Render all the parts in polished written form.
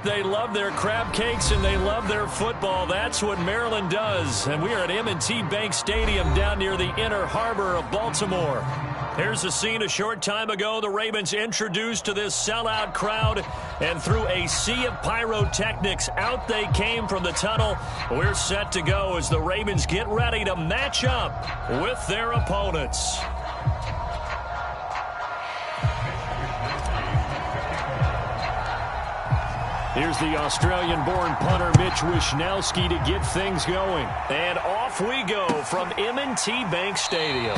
they love their crab cakes and they love their football. That's what Maryland does. And we are at M&T Bank Stadium down near the Inner Harbor of Baltimore. Here's a scene a short time ago. The Ravens introduced to this sellout crowd, and through a sea of pyrotechnics, out they came from the tunnel. We're set to go as the Ravens get ready to match up with their opponents. Here's the Australian-born punter Mitch Wishnowsky to get things going. And off we go from M&T Bank Stadium.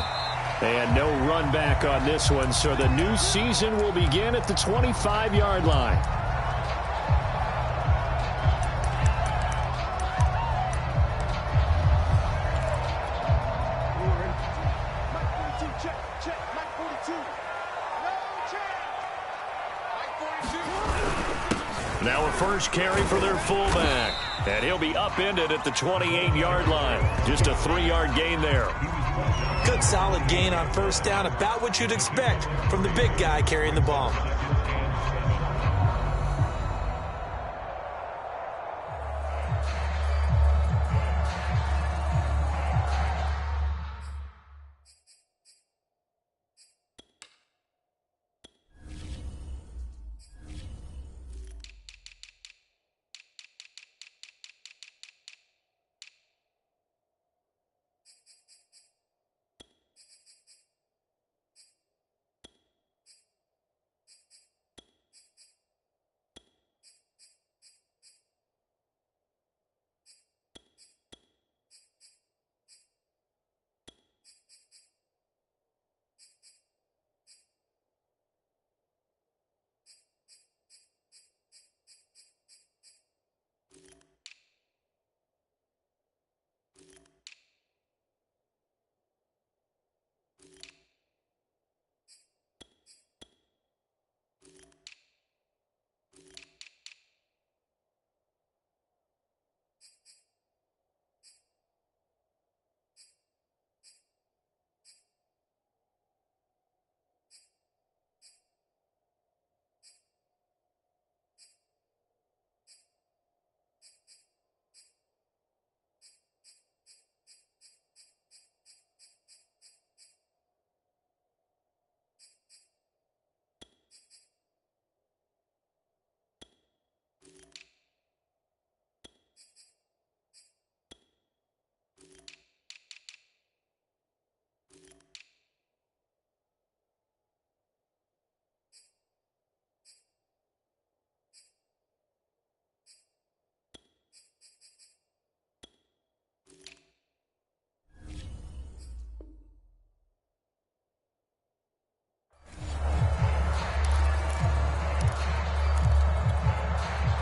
And no run back on this one, so the new season will begin at the 25-yard line. Now a first carry for their fullback. And he'll be upended at the 28-yard line. Just a 3-yard gain there. Good solid gain on first down, about what you'd expect from the big guy carrying the ball.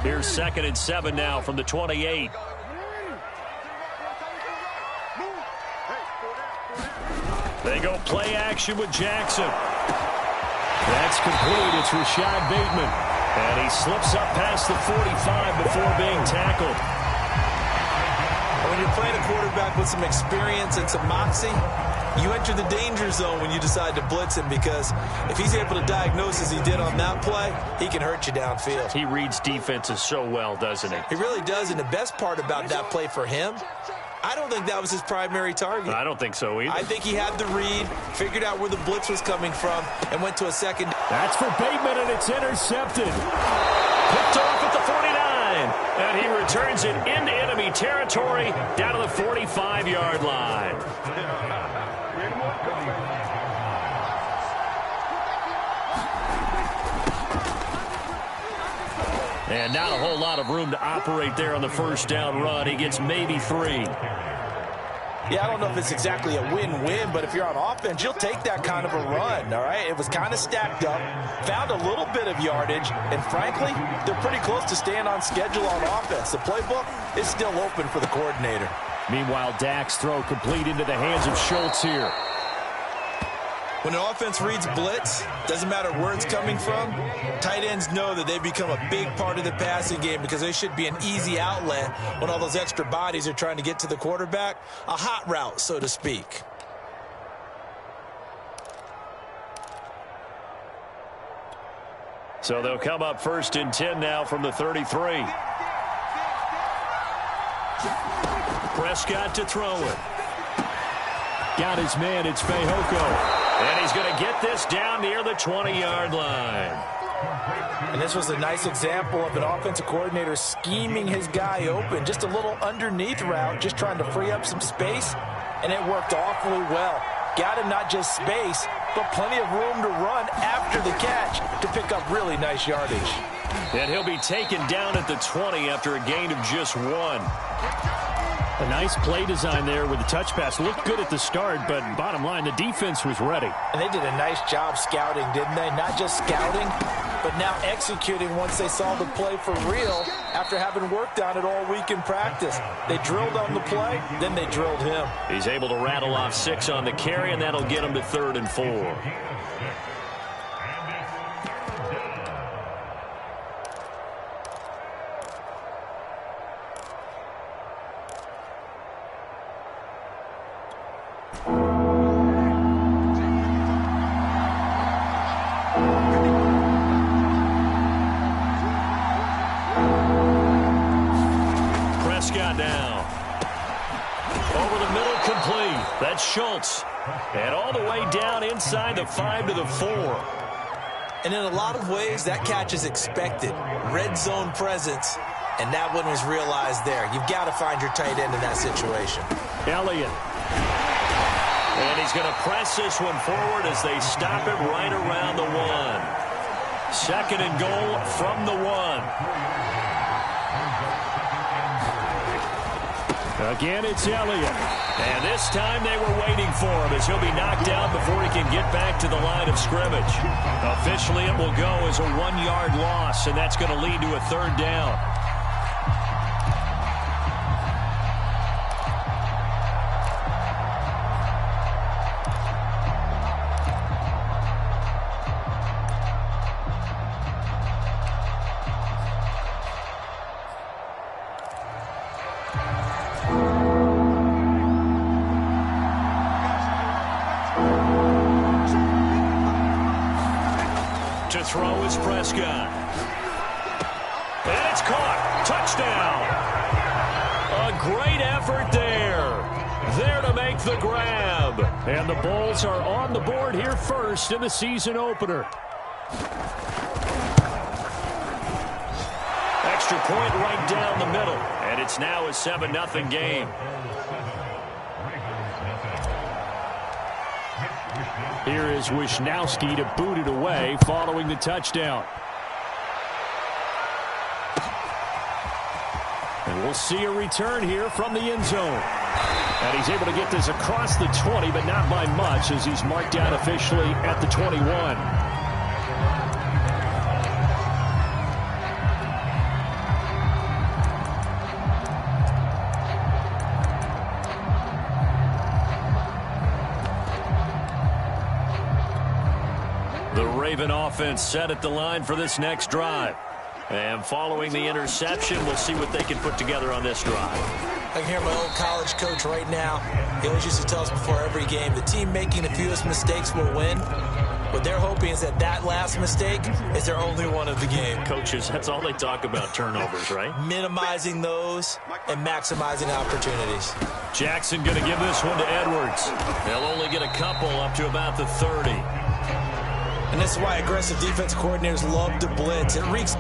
Here's 2nd and 7 now from the 28. They go play action with Jackson. That's complete. It's Rashad Bateman. And he slips up past the 45 before being tackled. When you're playing a quarterback with some experience and some moxie, you enter the danger zone when you decide to blitz him, because if he's able to diagnose as he did on that play, he can hurt you downfield. He reads defenses so well, doesn't he? He really does, and the best part about that play for him, I don't think that was his primary target. I don't think so either. I think he had the read, figured out where the blitz was coming from, and went to a second. That's for Bateman, and it's intercepted. Picked off at the 49, and he returns it into enemy territory down to the 45-yard line. And not a whole lot of room to operate there on the first down run. He gets maybe 3. Yeah, I don't know if it's exactly a win-win, but if you're on offense, you'll take that kind of a run, all right? It was kind of stacked up, found a little bit of yardage, and frankly, they're pretty close to staying on schedule on offense. The playbook is still open for the coordinator. Meanwhile, Dak's throw complete into the hands of Schultz here. When an offense reads blitz, doesn't matter where it's coming from, tight ends know that they become a big part of the passing game because they should be an easy outlet when all those extra bodies are trying to get to the quarterback. A hot route, so to speak. So they'll come up 1st and 10 now from the 33. Prescott to throw it. Got his man, it's Fehoko. And he's going to get this down near the 20-yard line. And this was a nice example of an offensive coordinator scheming his guy open. Just a little underneath route, just trying to free up some space, and it worked awfully well. Got him not just space, but plenty of room to run after the catch to pick up really nice yardage. And he'll be taken down at the 20 after a gain of just 1. A nice play design there with the touch pass. Looked good at the start, but bottom line, the defense was ready. And they did a nice job scouting, didn't they? Not just scouting, but now executing once they saw the play for real after having worked on it all week in practice. They drilled on the play, then they drilled him. He's able to rattle off 6 on the carry, and that'll get him to 3rd and 4. Schultz. And all the way down inside the 5 to the 4. And in a lot of ways, that catch is expected. Red zone presence, and that one was realized there. You've got to find your tight end in that situation. Elliott. And he's going to press this one forward as they stop it right around the 1. 2nd and goal from the 1. Again, it's Elliott. And this time they were waiting for him as he'll be knocked out before he can get back to the line of scrimmage. Officially, it will go as a 1-yard loss, and that's going to lead to a 3rd down. To throw is Prescott. And it's caught. Touchdown. A great effort there. There to make the grab. And the Bulls are on the board here first in the season opener. Extra point right down the middle. And it's now a 7-0 game. Here is Wisnowski to boot it away following the touchdown. And we'll see a return here from the end zone. And he's able to get this across the 20, but not by much as he's marked down officially at the 21. The Raven offense set at the line for this next drive. And following the interception, we'll see what they can put together on this drive. I can hear my old college coach right now. He always used to tell us before every game, the team making the fewest mistakes will win. What they're hoping is that that last mistake is their only one of the game. Coaches, that's all they talk about, turnovers, right? Minimizing those and maximizing opportunities. Jackson going to give this one to Edwards. They'll only get a couple up to about the 30. And this is why aggressive defense coordinators love to blitz. It reeks.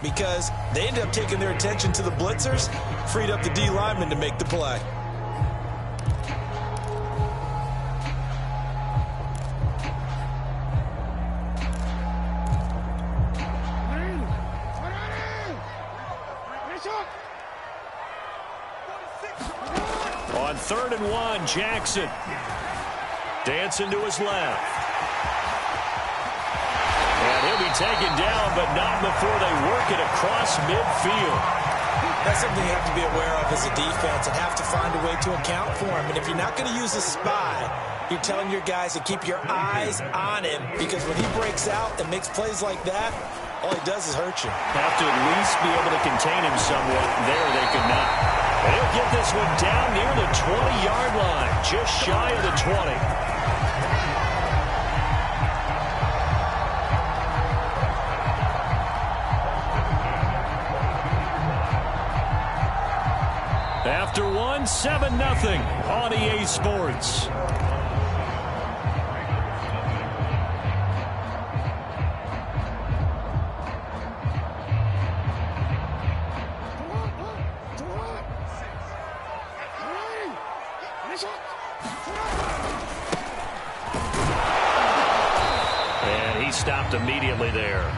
Because they ended up taking their attention to the blitzers, freed up the D lineman to make the play. 3rd and 1. Jackson dancing to his left. And he'll be taken down, but not before they work it across midfield. That's something you have to be aware of as a defense and have to find a way to account for him. And if you're not going to use a spy, you're telling your guys to keep your eyes on him, because when he breaks out and makes plays like that, all he does is hurt you. Have to at least be able to contain him somewhat. There they could not. And he'll get this one down near the 20-yard line, just shy of the 20. After one, 7-0 on EA Sports. And he stopped immediately there.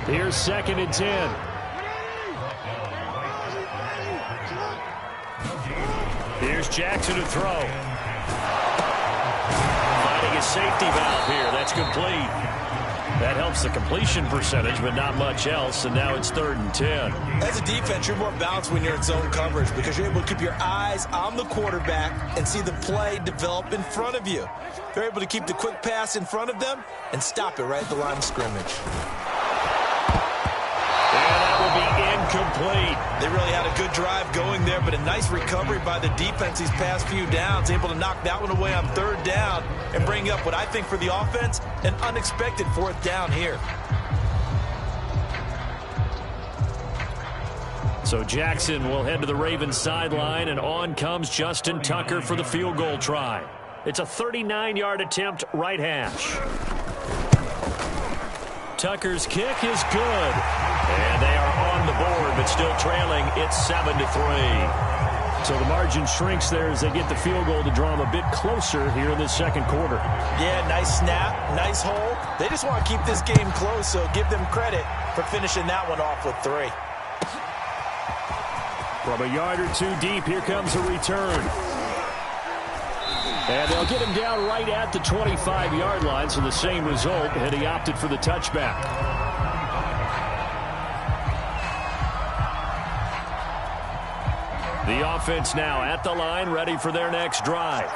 Here's 2nd and 10. Here's Jackson to throw. Finding a safety valve here. That's complete. That helps the completion percentage, but not much else, and now it's 3rd and 10. As a defense, you're more balanced when you're in zone coverage because you're able to keep your eyes on the quarterback and see the play develop in front of you. They're able to keep the quick pass in front of them and stop it right at the line of scrimmage. Incomplete. They really had a good drive going there, but a nice recovery by the defense these past few downs, able to knock that one away on 3rd down and bring up what I think for the offense, an unexpected 4th down here. So Jackson will head to the Ravens sideline, and on comes Justin Tucker for the field goal try. It's a 39-yard attempt, right hash. Tucker's kick is good. And they are on the board, but still trailing. It's 7-3. So the margin shrinks there as they get the field goal to draw them a bit closer here in the 2nd quarter. Yeah, nice snap, nice hole. They just want to keep this game close, so give them credit for finishing that one off with 3. From a yard or 2 deep, here comes a return. And they'll get him down right at the 25-yard line, so the same result, and he opted for the touchback. The offense now at the line, ready for their next drive.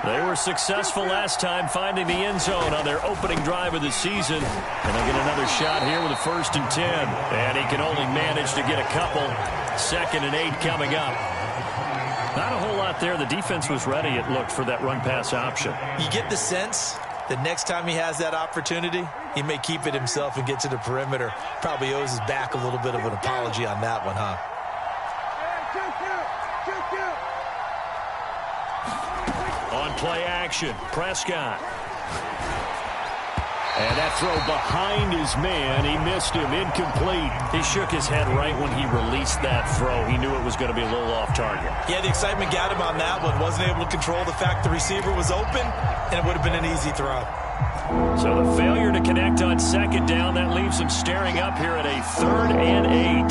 They were successful last time finding the end zone on their opening drive of the season. And they'll get another shot here with a 1st and 10. And he can only manage to get a couple. 2nd and 8 coming up. Not a whole lot there. The defense was ready, it looked, for that run-pass option. You get the sense that next time he has that opportunity, he may keep it himself and get to the perimeter. Probably owes his back a little bit of an apology on that one, huh? On play action, Prescott. And that throw behind his man. He missed him, incomplete. He shook his head right when he released that throw. He knew it was going to be a little off target. Yeah, the excitement got him on that one. Wasn't able to control the fact the receiver was open, and it would have been an easy throw. So the failure to connect on 2nd down, that leaves him staring up here at a 3rd and 8.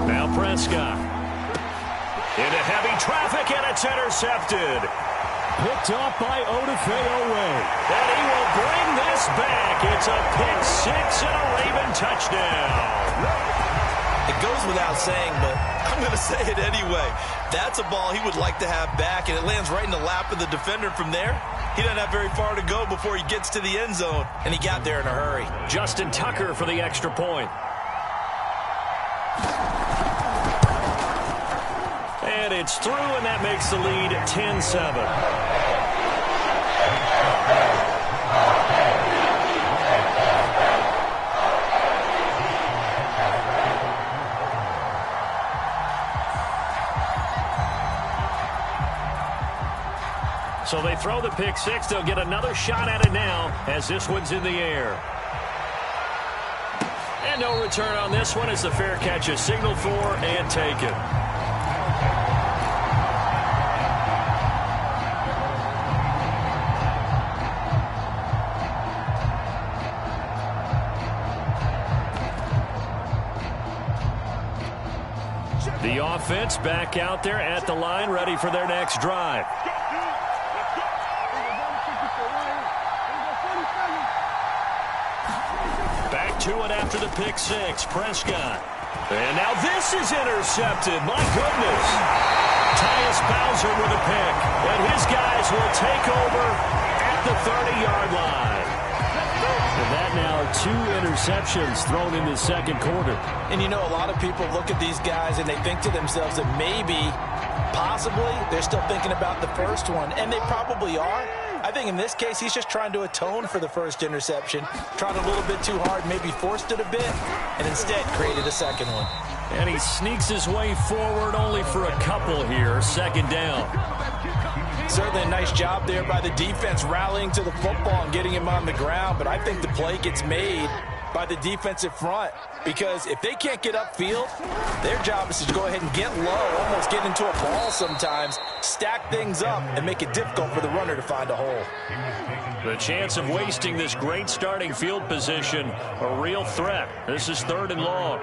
Now Prescott. Into heavy traffic, and it's intercepted. Picked off by Odafe-Oweh. And he will bring this back. It's a pick 6 and a Raven touchdown. It goes without saying, but I'm going to say it anyway. That's a ball he would like to have back, and it lands right in the lap of the defender from there. He doesn't have very far to go before he gets to the end zone, and he got there in a hurry. Justin Tucker for the extra point. And it's through, and that makes the lead 10-7. So they throw the pick 6. They'll get another shot at it now as this one's in the air. And no return on this one as the fair catch is signaled for and taken. The offense back out there at the line, ready for their next drive. Back to it after the pick six. Prescott. And now this is intercepted. My goodness. Tyus Bowser with a pick. And his guys will take over at the 30-yard line. And that now 2 interceptions thrown in the second quarter. And you know, a lot of people look at these guys and they think to themselves that maybe, possibly, they're still thinking about the first one. And they probably are. I think in this case, he's just trying to atone for the first interception. Tried a little bit too hard, maybe forced it a bit, and instead created a second one. And he sneaks his way forward only for a couple here. Second down. Certainly a nice job there by the defense rallying to the football and getting him on the ground. But I think the play gets made by the defensive front, because if they can't get upfield, their job is to go ahead and get low, almost get into a ball sometimes, stack things up, and make it difficult for the runner to find a hole. The chance of wasting this great starting field position, a real threat. This is 3rd and long.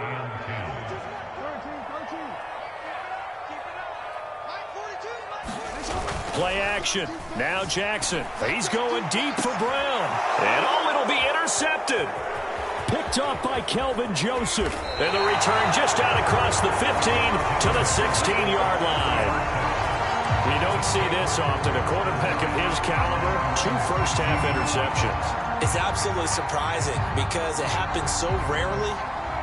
Play action. Now Jackson. He's going deep for Brown. And it'll be intercepted. Picked off by Kelvin Joseph. And the return just out across the 15 to the 16-yard line. You don't see this often. A quarterback of his caliber, 2 first-half interceptions. It's absolutely surprising because it happens so rarely.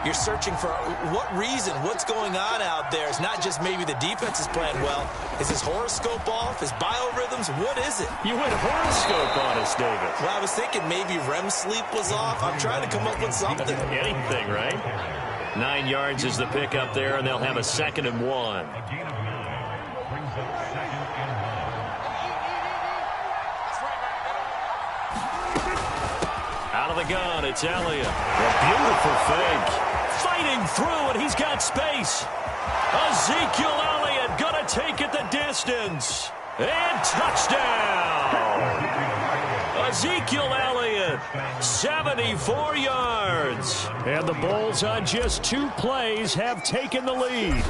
You're searching for what reason, what's going on out there. It's not just maybe the defense is playing well. Is his horoscope off? His biorhythms? What is it? You went horoscope on us, David. Well, I was thinking maybe REM sleep was off. I'm trying to come up with something. Anything, right? 9 yards is the pick up there, and they'll have a 2nd and 1. Out of the gun, it's Elliott. A beautiful fake. Fighting through, and he's got space. Ezekiel Elliott gonna take it the distance. And touchdown. Ezekiel Elliott, 74 yards. And the Bulls on just 2 plays have taken the lead.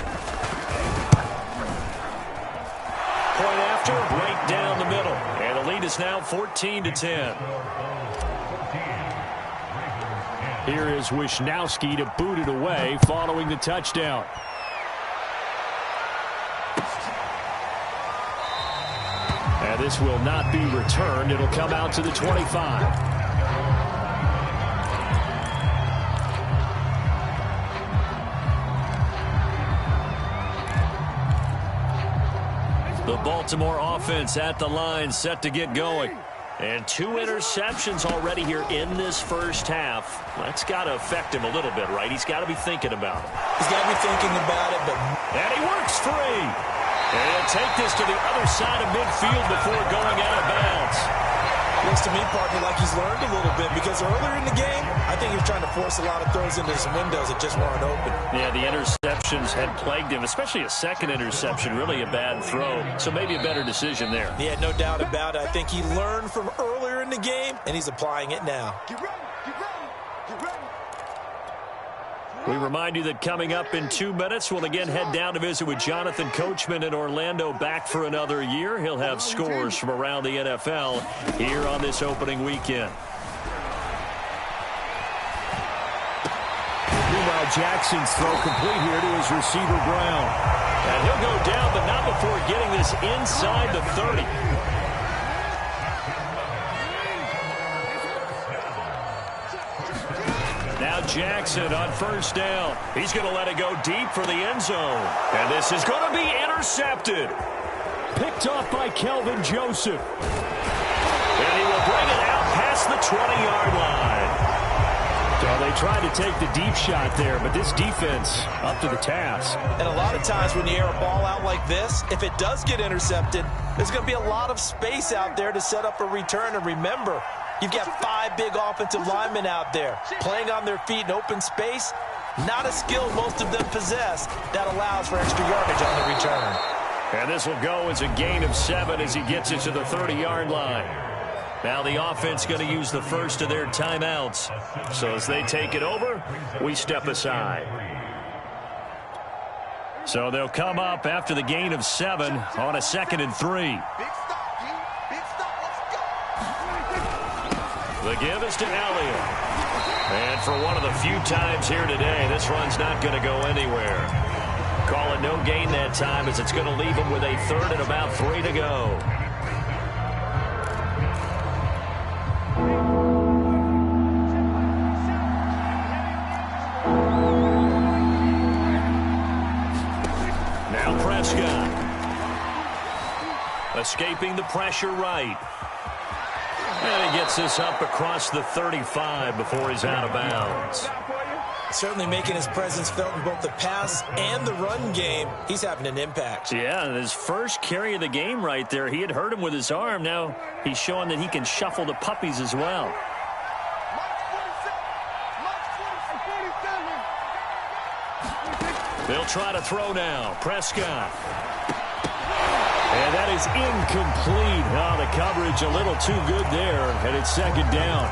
Point after, right down the middle. And the lead is now 14-10. Here is Wisnowski to boot it away following the touchdown. And this will not be returned. It'll come out to the 25. The Baltimore offense at the line, set to get going. And 2 interceptions already here in this first half. That's got to affect him a little bit, right? He's got to be thinking about it. He's got to be thinking about it, but... And he works free. And he'll take this to the other side of midfield before going out of bounds. Looks to me, partner, like he's learned a little bit, because earlier in the game, I think he was trying to force a lot of throws into some windows that just weren't open. Yeah, the interceptions had plagued him, especially a second interception, really a bad throw. So maybe a better decision there. Yeah, no doubt about it. I think he learned from earlier in the game, and he's applying it now. Get ready, get ready, get ready. We remind you that coming up in 2 minutes, we'll again head down to visit with Jonathan Coachman in Orlando, back for another year. He'll have scores from around the NFL here on this opening weekend. Meanwhile, Jackson's throw complete here to his receiver, Brown. And he'll go down, but not before getting this inside the 30. Now Jackson on first down. He's going to let it go deep for the end zone. And this is going to be intercepted. Picked off by Kelvin Joseph. And he will bring it out past the 20-yard line. Well, they tried to take the deep shot there, but this defense up to the task. And a lot of times when you air a ball out like this, if it does get intercepted, there's going to be a lot of space out there to set up a return. And remember, you've got 5 big offensive linemen out there playing on their feet in open space. Not a skill most of them possess that allows for extra yardage on the return. And this will go as a gain of 7 as he gets it to the 30-yard line. Now the offense going to use the first of their timeouts. So as they take it over, we step aside. So they'll come up after the gain of 7 on a 2nd and 3. Big stop, G. Big stop. Let's go. The give is to Elliott. And for one of the few times here today, this run's not going to go anywhere. Call it no gain that time, as it's going to leave him with a 3rd and about 3 to go. Now Prescott. Escaping the pressure right. And he gets this up across the 35 before he's out of bounds. Certainly making his presence felt in both the pass and the run game. He's having an impact. Yeah, his first carry of the game right there. He had hurt him with his arm. Now he's showing that he can shuffle the puppies as well. They'll try to throw now. Prescott. And that is incomplete. Oh, the coverage a little too good there, and it's 2nd down.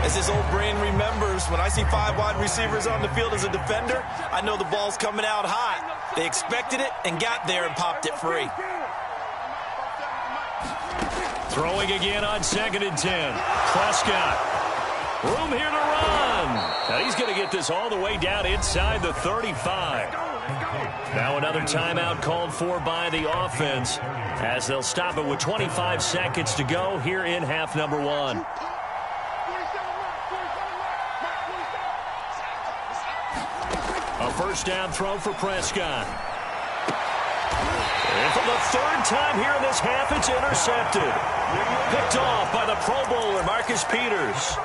As his old brain remembers, when I see 5 wide receivers on the field as a defender, I know the ball's coming out hot. They expected it and got there and popped it free. Throwing again on 2nd and 10. Prescott. Room here to run. Now he's going to get this all the way down inside the 35. Now another timeout called for by the offense, as they'll stop it with 25 seconds to go here in half number 1. A first down throw for Prescott. And for the 3rd time here in this half, it's intercepted. Picked off by the Pro Bowler, Marcus Peters.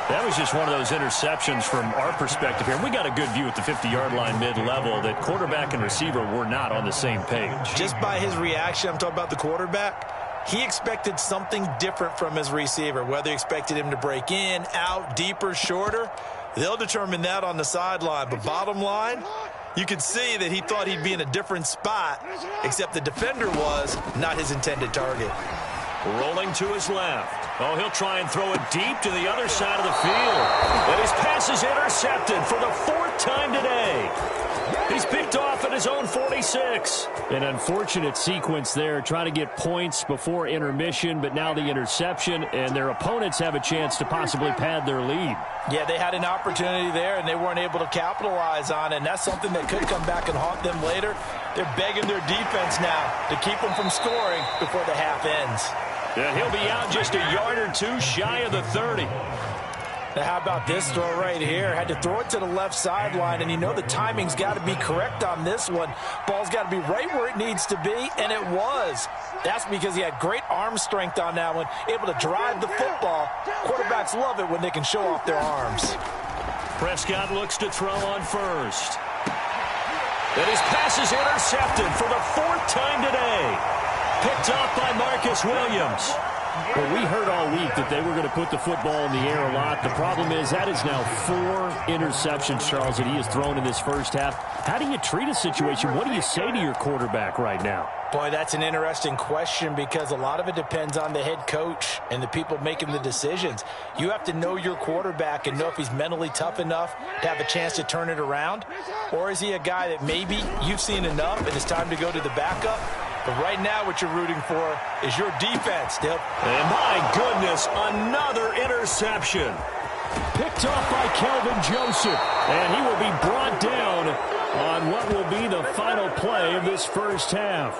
That was just one of those interceptions from our perspective here. We got a good view at the 50-yard line mid-level that quarterback and receiver were not on the same page. Just by his reaction, I'm talking about the quarterback, he expected something different from his receiver. Whether he expected him to break in, out, deeper, shorter, they'll determine that on the sideline. But bottom line, you could see that he thought he'd be in a different spot, except the defender was not his intended target. Rolling to his left. Oh, he'll try and throw it deep to the other side of the field. And his pass is intercepted for the 4th time today. He's picked off at his own 46. An unfortunate sequence there, trying to get points before intermission, but now the interception, and their opponents have a chance to possibly pad their lead. Yeah, they had an opportunity there, and they weren't able to capitalize on it, and that's something that could come back and haunt them later. They're begging their defense now to keep them from scoring before the half ends. And he'll be out just a yard or 2 shy of the 30. Now, how about this throw right here? Had to throw it to the left sideline, and you know the timing's got to be correct on this one. Ball's got to be right where it needs to be, and it was. That's because he had great arm strength on that one, able to drive the football. Quarterbacks love it when they can show off their arms. Prescott looks to throw on first. And his pass is intercepted for the 4th time today. Picked off by Marcus Williams. Well, we heard all week that they were going to put the football in the air a lot. The problem is that is now 4 interceptions, Charles, that he has thrown in this first half. How do you treat a situation? What do you say to your quarterback right now? Boy, that's an interesting question, because a lot of it depends on the head coach and the people making the decisions. You have to know your quarterback and know if he's mentally tough enough to have a chance to turn it around, or is he a guy that maybe you've seen enough and it's time to go to the backup. But right now what you're rooting for is your defense, Dip. And my goodness, another interception. Picked off by Kelvin Joseph, and he will be brought down on what will be the final play of this first half.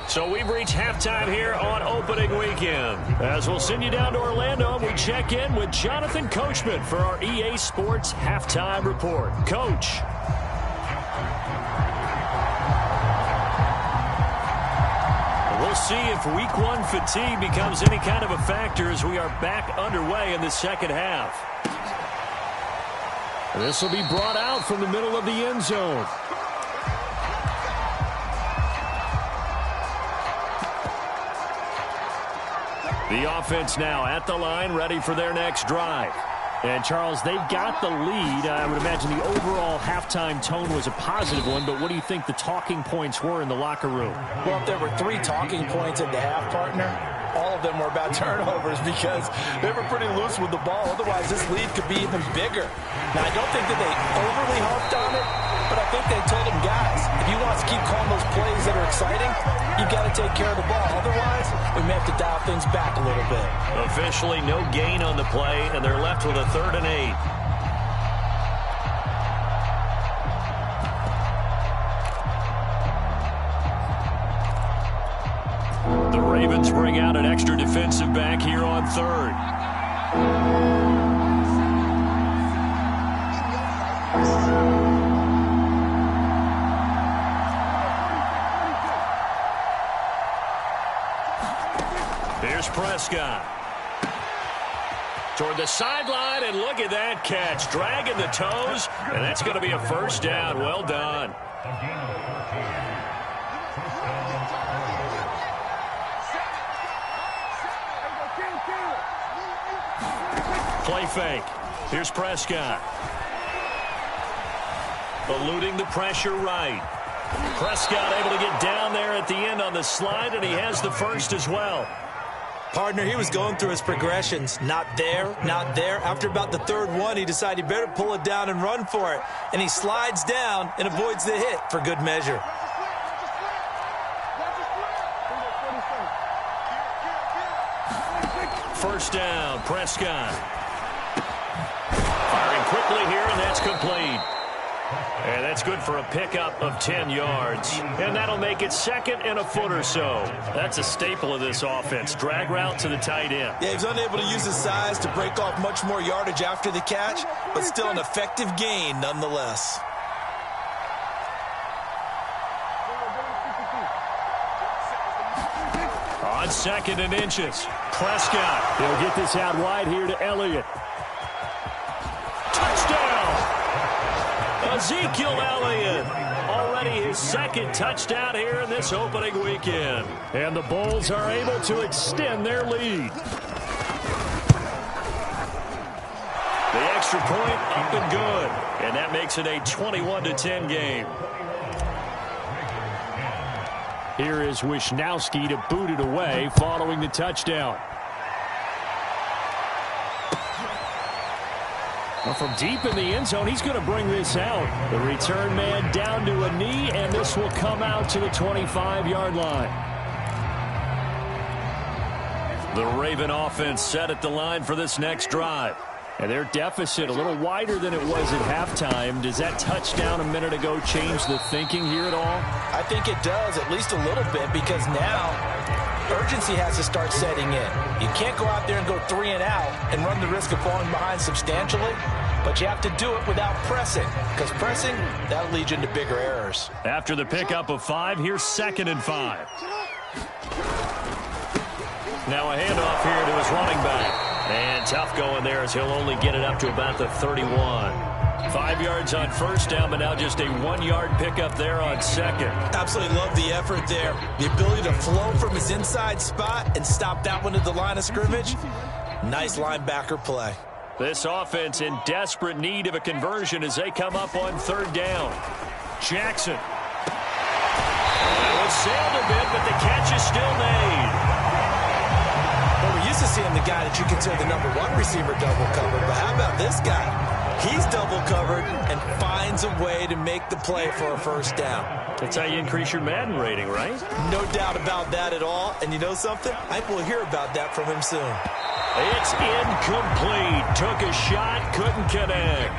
So we've reached halftime here on opening weekend. As we'll send you down to Orlando, we check in with Jonathan Coachman for our EA Sports Halftime Report. Coach. We'll see if week 1 fatigue becomes any kind of a factor as we are back underway in the second half. This will be brought out from the middle of the end zone. The offense now at the line, ready for their next drive. And, Charles, they got the lead. I would imagine the overall halftime tone was a positive one, but what do you think the talking points were in the locker room? Well, if there were 3 talking points at the half, partner, all of them were about turnovers because they were pretty loose with the ball. Otherwise, this lead could be even bigger. Now, I don't think that they overly harped on it, but I think they told them, guys, if you want to keep calling those plays that are exciting, you've got to take care of the ball. Otherwise, we may have to dial things back a little bit. Officially no gain on the play, and they're left with a 3rd and 8. The Ravens bring out an extra defensive back here on 3rd. Here's Prescott. Toward the sideline, and look at that catch. Dragging the toes, and that's going to be a 1st down. Well done. Play fake. Here's Prescott. Eluding the pressure right. Prescott able to get down there at the end on the slide, and he has the 1st as well. Partner, he was going through his progressions. Not there, not there. After about the 3rd one, he decided he better pull it down and run for it. And he slides down and avoids the hit for good measure. First down, Prescott. Firing quickly here, and that's complete. And that's good for a pickup of 10 yards. And that'll make it 2nd and a foot or so. That's a staple of this offense. Drag route to the tight end. Yeah, he was unable to use his size to break off much more yardage after the catch, but still an effective gain nonetheless. On 2nd and inches, Prescott. He'll get this out wide here to Elliott. Touchdown! Ezekiel Elliott. Already his 2nd touchdown here in this opening weekend. And the Bulls are able to extend their lead. The extra point up and good. And that makes it a 21-10 game. Here is Wisnowski to boot it away following the touchdown. Well, from deep in the end zone, he's going to bring this out. The return man down to a knee, and this will come out to the 25-yard line. The Raven offense set at the line for this next drive. And their deficit a little wider than it was at halftime. Does that touchdown a minute ago change the thinking here at all? I think it does, at least a little bit, because now urgency has to start setting in. You can't go out there and go 3 and out and run the risk of falling behind substantially, but you have to do it without pressing, because pressing, that'll lead you into bigger errors. After the pickup of 5, here's 2nd and 5. Now a handoff here to his running back. And tough going there as he'll only get it up to about the 31. 5 yards on 1st down, but now just a 1-yard pickup there on 2nd. Absolutely love the effort there. The ability to flow from his inside spot and stop that one at the line of scrimmage. Nice linebacker play. This offense in desperate need of a conversion as they come up on 3rd down. Jackson. Well, it sailed a bit, but the catch is still made. Well, we're used to seeing the guy that you consider the #1 receiver double covered, but how about this guy? He's double covered and finds a way to make the play for a 1st down. That's how you increase your Madden rating, right? No doubt about that at all. And you know something? I think we'll hear about that from him soon. It's incomplete. Took a shot, couldn't connect.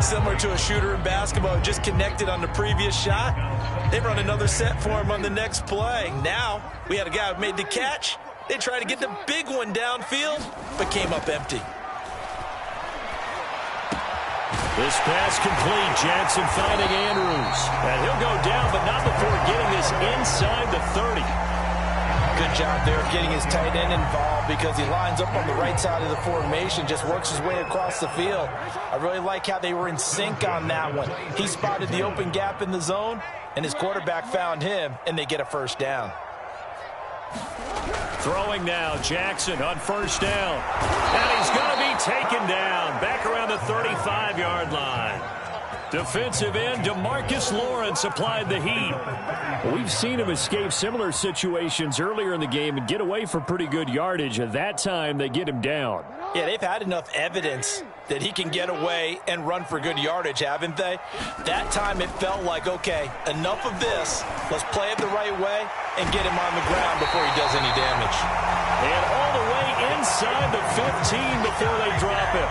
Similar to a shooter in basketball who just connected on the previous shot. They run another set for him on the next play. Now, we had a guy who made the catch. They tried to get the big one downfield, but came up empty. This pass complete. Jackson finding Andrews. And he'll go down, but not before getting this inside the 30. Good job there getting his tight end involved because he lines up on the right side of the formation, just works his way across the field. I really like how they were in sync on that one. He spotted the open gap in the zone, and his quarterback found him, and they get a 1st down. Throwing now, Jackson on 1st down. And he's going to be taken down back around the 35-yard line. Defensive end DeMarcus Lawrence applied the heat. We've seen him escape similar situations earlier in the game and get away for pretty good yardage. At that time, they get him down. Yeah, they've had enough evidence that he can get away and run for good yardage, haven't they? That time it felt like, okay, enough of this. Let's play it the right way and get him on the ground before he does any damage. And all the way inside the 15 before they drop him.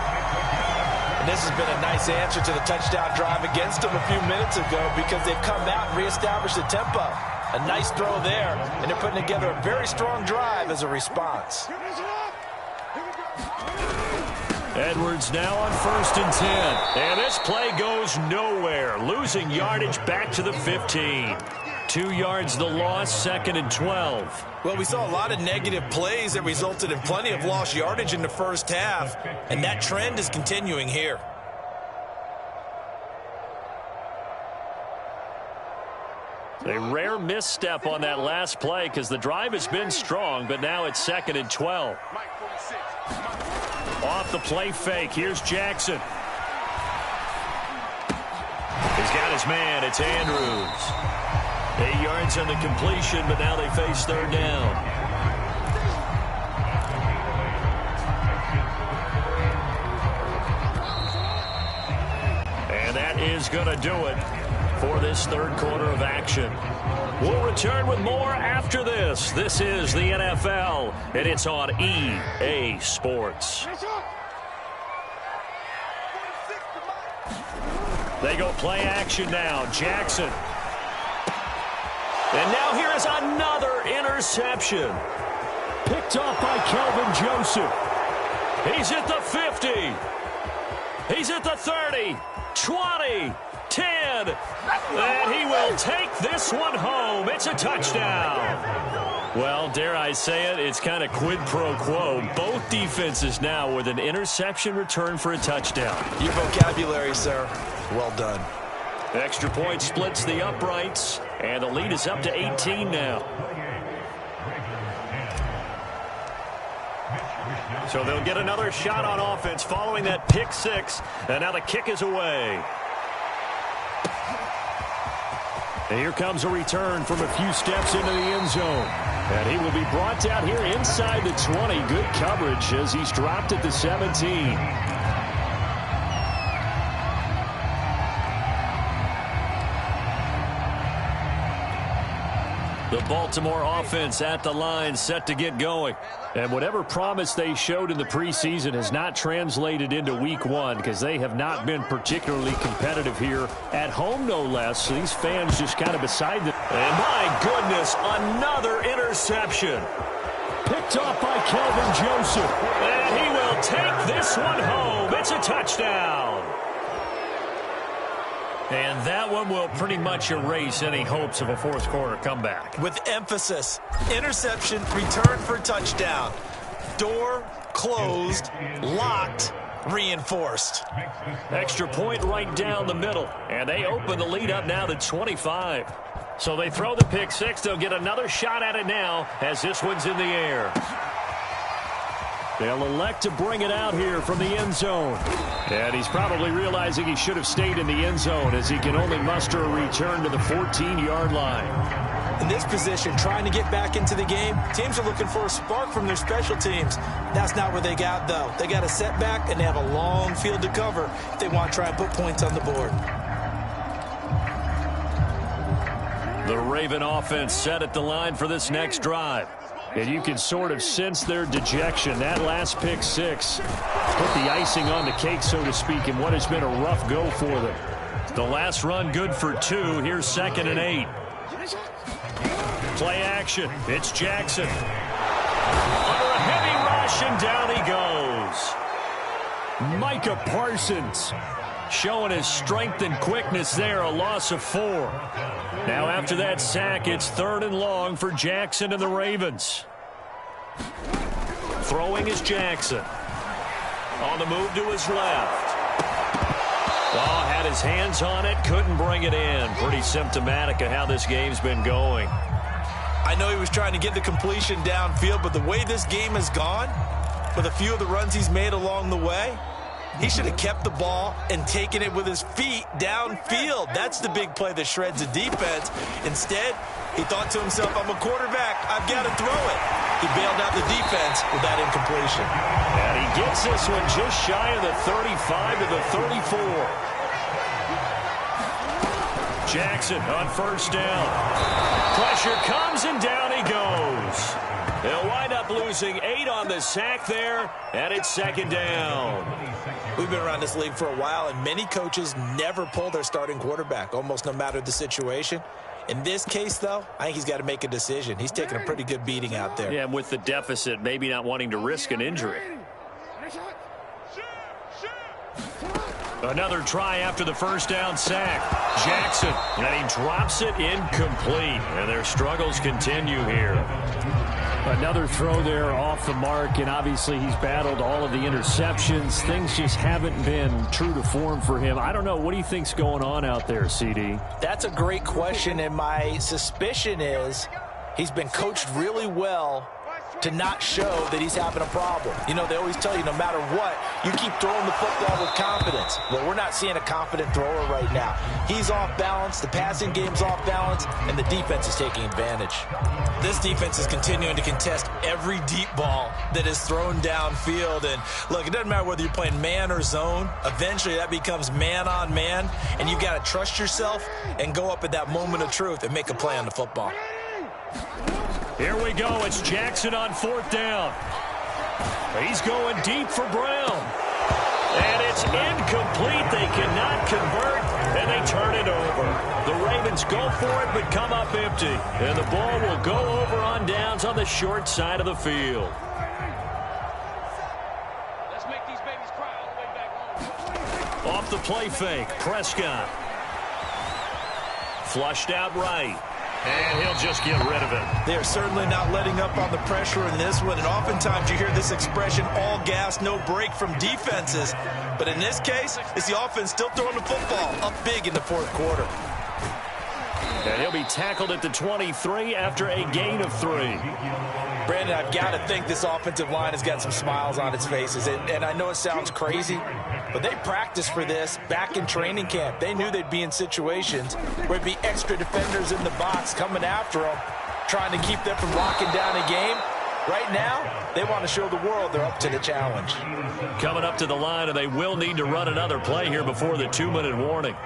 And this has been a nice answer to the touchdown drive against them a few minutes ago because they've come out and reestablished the tempo. A nice throw there, and they're putting together a very strong drive as a response. Edwards now on 1st and 10. And this play goes nowhere. Losing yardage back to the 15. 2 yards the loss, 2nd and 12. Well, we saw a lot of negative plays that resulted in plenty of lost yardage in the first half, and that trend is continuing here. A rare misstep on that last play because the drive has been strong, but now it's 2nd and 12. Off the play fake, here's Jackson. He's got his man, it's Andrews. 8 yards on the completion, but now they face 3rd down. And that is going to do it for this 3rd quarter of action. We'll return with more after this. This is the NFL, and it's on EA Sports. They go play action now. Jackson. And now here is another interception. Picked off by Kelvin Joseph. He's at the 50. He's at the 30, 20, 10. And he will take this one home. It's a touchdown. Well, dare I say it, it's kind of quid pro quo. Both defenses now with an interception return for a touchdown. Your vocabulary, sir. Well done. Extra point splits the uprights, and the lead is up to 18 now. So they'll get another shot on offense following that pick 6, and now the kick is away. And here comes a return from a few steps into the end zone. And he will be brought down here inside the 20. Good coverage as he's dropped at the 17. The Baltimore offense at the line, set to get going. And whatever promise they showed in the preseason has not translated into week 1 because they have not been particularly competitive here at home, no less. So these fans just kind of beside them. And my goodness, another interception. Picked off by Kelvin Joseph. And he will take this one home. It's a touchdown. And that one will pretty much erase any hopes of a 4th quarter comeback. With emphasis, interception, return for touchdown. Door closed, locked, reinforced. Extra point right down the middle. And they open the lead up now to 25. So they throw the pick 6. They'll get another shot at it now as this one's in the air. They'll elect to bring it out here from the end zone. And he's probably realizing he should have stayed in the end zone as he can only muster a return to the 14-yard line. In this position, trying to get back into the game, teams are looking for a spark from their special teams. That's not where they got, though. They got a setback, and they have a long field to cover if they want to try and put points on the board. The Raven offense set at the line for this next drive. And you can sort of sense their dejection. That last pick 6 put the icing on the cake, so to speak, in what has been a rough go for them. The last run good for 2. Here's 2nd and 8. Play action. It's Jackson. Under a heavy rush, and down he goes. Micah Parsons showing his strength and quickness there, a loss of 4. Now after that sack, it's 3rd and long for Jackson and the Ravens. Throwing is Jackson. On the move to his left. Oh, had his hands on it, couldn't bring it in. Pretty symptomatic of how this game's been going. I know he was trying to get the completion downfield, but the way this game has gone, with a few of the runs he's made along the way, He should have kept the ball and taken it with his feet downfield. That's the big play that shreds the defense. Instead, he thought to himself, I'm a quarterback. I've got to throw it. He bailed out the defense with that incompletion. And he gets this one just shy of the 35 to the 34. Jackson on first down. Pressure comes, and down he goes. They'll wind up losing 8 on the sack there, and it's second down. We've been around this league for a while, and many coaches never pull their starting quarterback, almost no matter the situation. In this case, though, I think he's got to make a decision. He's taking a pretty good beating out there. Yeah, and with the deficit, maybe not wanting to risk an injury. Another try after the first down sack. Jackson, and he drops it incomplete. And their struggles continue here. Another throw there off the mark, and obviously he's battled all of the interceptions. Things just haven't been true to form for him. I don't know. What do you think's going on out there, CD? That's a great question, and my suspicion is he's been coached really well to not show that he's having a problem. You know, they always tell you no matter what, you keep throwing the football with confidence. Well, we're not seeing a confident thrower right now. He's off balance, the passing game's off balance, and the defense is taking advantage. This defense is continuing to contest every deep ball that is thrown downfield. And look, it doesn't matter whether you're playing man or zone. Eventually that becomes man on man, and you've got to trust yourself and go up at that moment of truth and make a play on the football. Here we go. It's Jackson on fourth down. He's going deep for Brown. And it's incomplete. They cannot convert, and they turn it over. The Ravens go for it, but come up empty. And the ball will go over on downs on the short side of the field. Let's make these babies cry all the way back home. Off the play fake, Prescott. Flushed out right. And he'll just get rid of it. They're certainly not letting up on the pressure in this one. And oftentimes you hear this expression, all gas, no break from defenses. But in this case, it's the offense still throwing the football up big in the fourth quarter. And he'll be tackled at the 23 after a gain of 3. Brandon, I've got to think this offensive line has got some smiles on its faces. And I know it sounds crazy, but they practiced for this back in training camp. They knew they'd be in situations where it'd be extra defenders in the box coming after them, trying to keep them from locking down a game. Right now, they want to show the world they're up to the challenge. Coming up to the line, and they will need to run another play here before the 2-minute warning.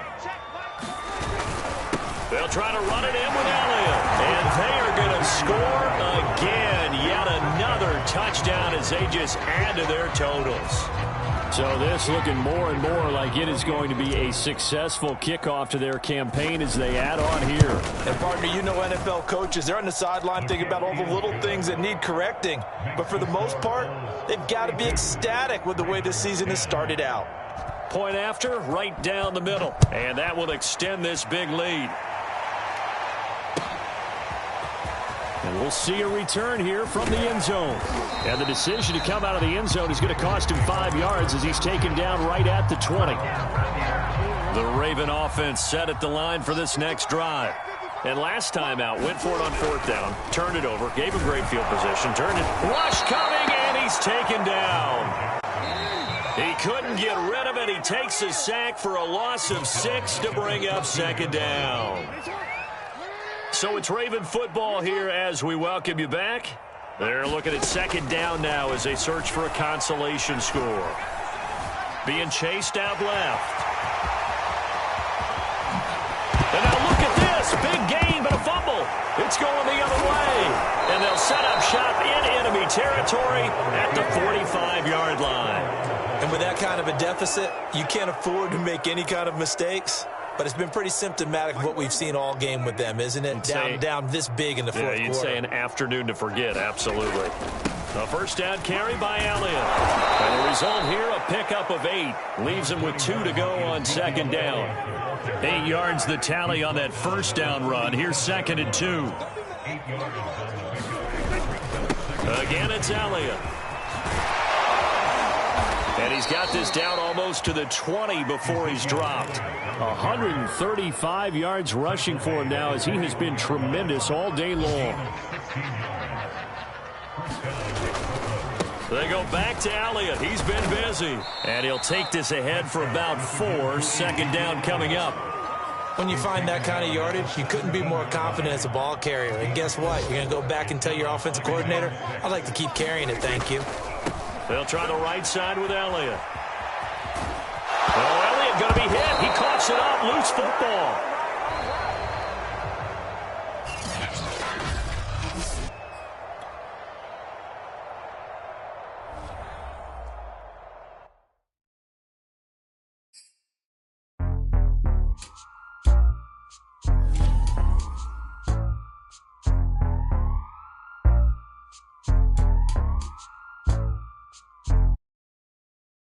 They'll try to run it in with Elliott. And they are going to score again. Yet another touchdown as they just add to their totals. So this looking more and more like it is going to be a successful kickoff to their campaign as they add on here. And, partner, you know NFL coaches, they're on the sideline thinking about all the little things that need correcting. But for the most part, they've got to be ecstatic with the way this season has started out. Point after, right down the middle. And that will extend this big lead. And we'll see a return here from the end zone. And the decision to come out of the end zone is going to cost him 5 yards as he's taken down right at the 20. The Raven offense set at the line for this next drive. And last time out, went for it on fourth down, turned it over, gave him great field position, turned it, rush coming, and he's taken down. He couldn't get rid of it. He takes a sack for a loss of 6 to bring up second down. So it's Raven football here as we welcome you back. They're looking at second down now as they search for a consolation score. Being chased out left. And now look at this. Big gain, but a fumble. It's going the other way. And they'll set up shop in enemy territory at the 45-yard line. And with that kind of a deficit, you can't afford to make any kind of mistakes. But it's been pretty symptomatic of what we've seen all game with them, isn't it? Down this big in the fourth quarter. Yeah, you'd say an afternoon to forget, absolutely. A first down carry by Elliott. And the result here, a pickup of 8. Leaves him with 2 to go on second down. 8 yards the tally on that first down run. Here's second and 2. Again, it's Elliott. And he's got this down almost to the 20 before he's dropped. 135 yards rushing for him now as he has been tremendous all day long. They go back to Elliott. He's been busy. And he'll take this ahead for about 4. Second down coming up. When you find that kind of yardage, you couldn't be more confident as a ball carrier. And guess what? You're going to go back and tell your offensive coordinator, I'd like to keep carrying it, thank you. They'll try the right side with Elliott. Well, Elliott going to be hit. He coughs it up. Loose football.